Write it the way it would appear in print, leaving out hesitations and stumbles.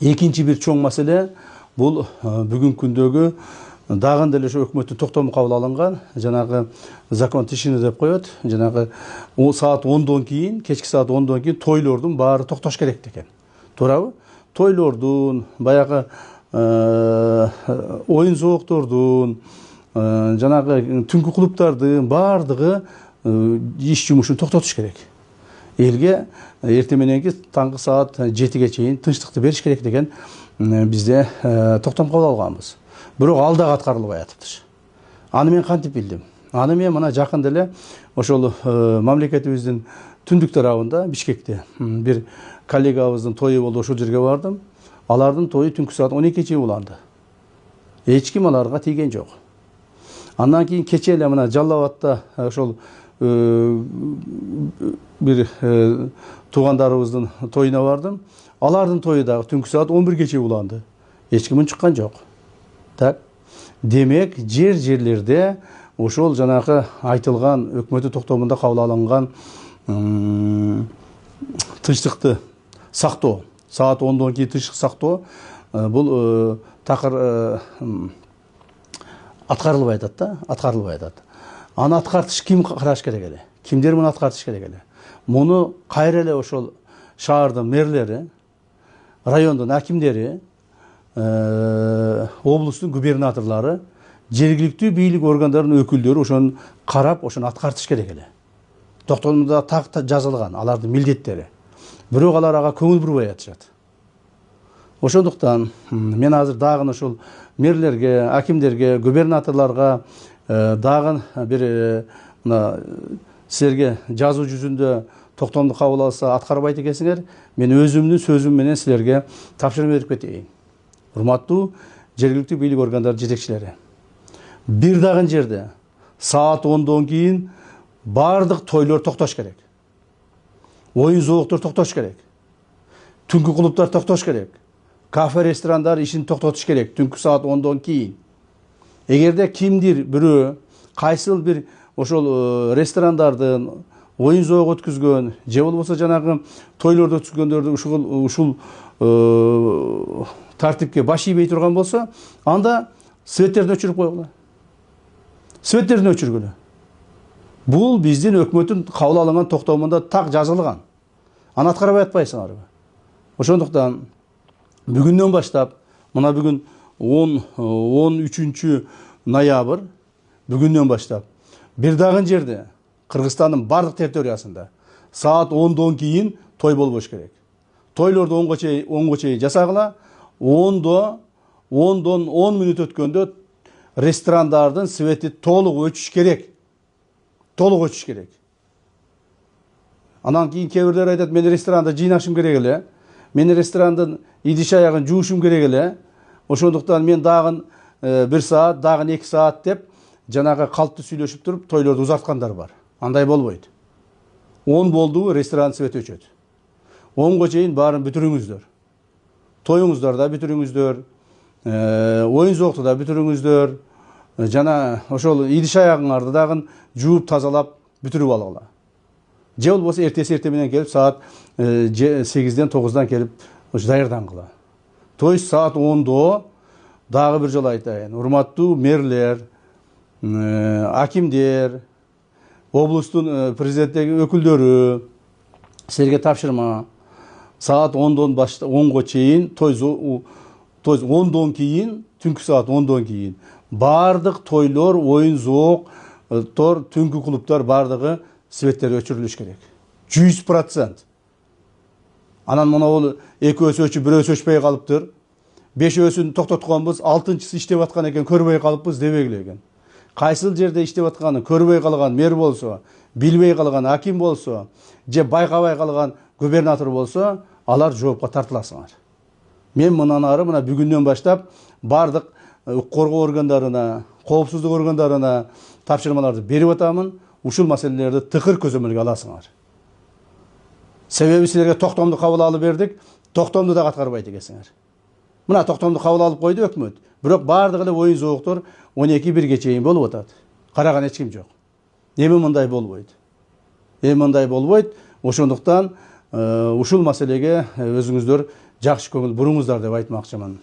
Экинчи бир чоң маселе бул бүгүнкү күндөгү дагы деле ошо өкмөттүн токтому кабыл алынган жанагы закон тишини деп коет. Жанагы саат 10дон кийин, кечки саат 10дон кийин тойлордун баары токтош керек экен. Туурабы? Тойлордун, баягы оюн зооктордун, жанагы түнкү клубтардын баардыгы иш жумушун токтотуш керек. Элге эртең мененки таңкы саат 7ге чейин тынчтыкты бериш керек деген бизде токтом кабыл алганбыз. Бирок ал дагы аткарылбай атыптыр. Аны мен кантип билдим? Аны мен мына жакын деле ошол мамлекетибиздин түндүк тарабында Бишкекте бир коллегабыздын тою болду, ошол жерге бардым. Алардын тою түнкү саат 12 чейин уланды. Эч ким аларга тийген жок. Андан кийин кече эле мына Жалал Абадта ошол бир туугандарыбыздын тоюна бардым. Алардын тою дагы түнкү саат 11ге чейин уланды. Эч ким чыккан жок. Так. Демек, жерлерде ошол жанагы айтылган өкмөттүн токтомунда кабыл алынган тынчтыкты сактоо, саат 10дон кийин тынчтык сактоо бул такыр аткарылбай атат да, аткарылбай атат. Аны аткартыш ким караш керек эле? Кимдер муну аткартыш керек эле? Муну кайра эле ошол шаардын мэрлери, райондун акимдери, облустун губернаторлору, жергиликтүү бийлик органдарынын өкүлдөрү ошону карап, ошону аткартыш керек эле. Токтомдо так жазылган алардын милдеттери. Бирок алар ага көңүл бурбай атышат. Ошондуктан мен азыр дагы ошол мэрлерге, акимдерге, губернаторлорго дагы бир мына силерге жазуу жүзүндө токтомду кабыл алса аткарбайт экенсиңер, мен өзүмдүн сөзүм менен силерге тапшырма берип кетейин. Урматтуу жергиликтүү бийлик органдары жетекчилери. Бир дагы жерде саат 10дон кийин бардык тойлор токтош керек. Оюн зооктор токтош керек. Түнкү клубтар токтош керек. Кафе, ресторандар ишин токтотуш керек түнкү саат 10дон кийин. Эгерде кимдир бирөө кайсыл бир ошол ресторандардын оюн зоок өткүзгөн же болбосо жанагы тойлорду өткүзгөндөрдү ушул тартипке баш ийбей турган болсо, анда светтерди өчүрүп койгула. Светтерди өчүргүлө. Бул биздин өкмөттүн кабыл алынган токтомунда так жазылган. Аны аткарбай атпайсыңарбы? Ошондуктан бүгүндөн баштап, мына бүгүн 13 ноябрь, бүгүндөн баштап бир дагы жерде Кыргызстандын бардык территориясында саат 10дон кийин той болбош керек. Тойлорду 10го чейин жасагыла. 10дон 10 мүнөт өткөндө ресторандардын свети толук өчүш керек. Толук өчүш керек. Анан кийин кээ бирлер айтат, мен ресторанда жыйнашым керек эле. Мен ресторандын идиш аягын жуушум керек эле. Ошондуктан мен дагы 1 саат, дагы 2 саат деп жанагы калпты сүйлөшүп туруп тойлорду узарткандар бар. Андай болбойт. 10 болду, ресторан свети өчөт. 10го чейин баарын бүтүрүңүздөр. Тоюңуздар да бүтүрүңүздөр, оюн зоокты да бүтүрүңүздөр, жана ошол идиш аягыңарды дагы жууп тазалап бүтүрүп алгыла. Же болбосо эртең менен келип саат 8ден 9дан келип даярдангыла. То есть саат 10до дагы бир жолу айтайын. Урматтуу мэрлер, акимдер, облустун президенттеги өкүлдөрү, силерге тапшырма. Саат 10го чейин, то есть 10дон кийин, түнкү саат 10дон кийин бардык тойлор, оюн зоок, түнкү клубтар бардыгы светтери өчүрүлүш керек. 100%. Анан мына бул экөөсү өчүп, бирөөсү өчпөй калыптыр. 5өөсүн токтотконбуз, 6-чысы иштеп аткан экен, көрбөй калыппыз дебегиле экен. Кайсыл жерде иштеп атканын көрбөй калган мэр болсо, билбей калган аким болсо, же байкабай калган губернатор болсо, алар жоопко тартыласыңар. Мен мындан ары мына бүгүндөн баштап бардык укук коргоо органдарына, коопсуздук органдарына тапшырмаларды берип атамын. Ушул маселелерди тыкыр көзөмөлгө аласыңар. Себеби силерге токтомду кабыл алып бердик, токтомду да аткарбайт экенсиңер. Мына токтомду кабыл алып койду өкмөт. Бирок бардыгы эле оюн зооктор 12-1ге чейин болуп атат. Караган эч ким жок. Эми мындай болбойт. Ошондуктан ушул маселеге өзүңүздөр жакшы көңүл буруңуздар деп айтмакчымын.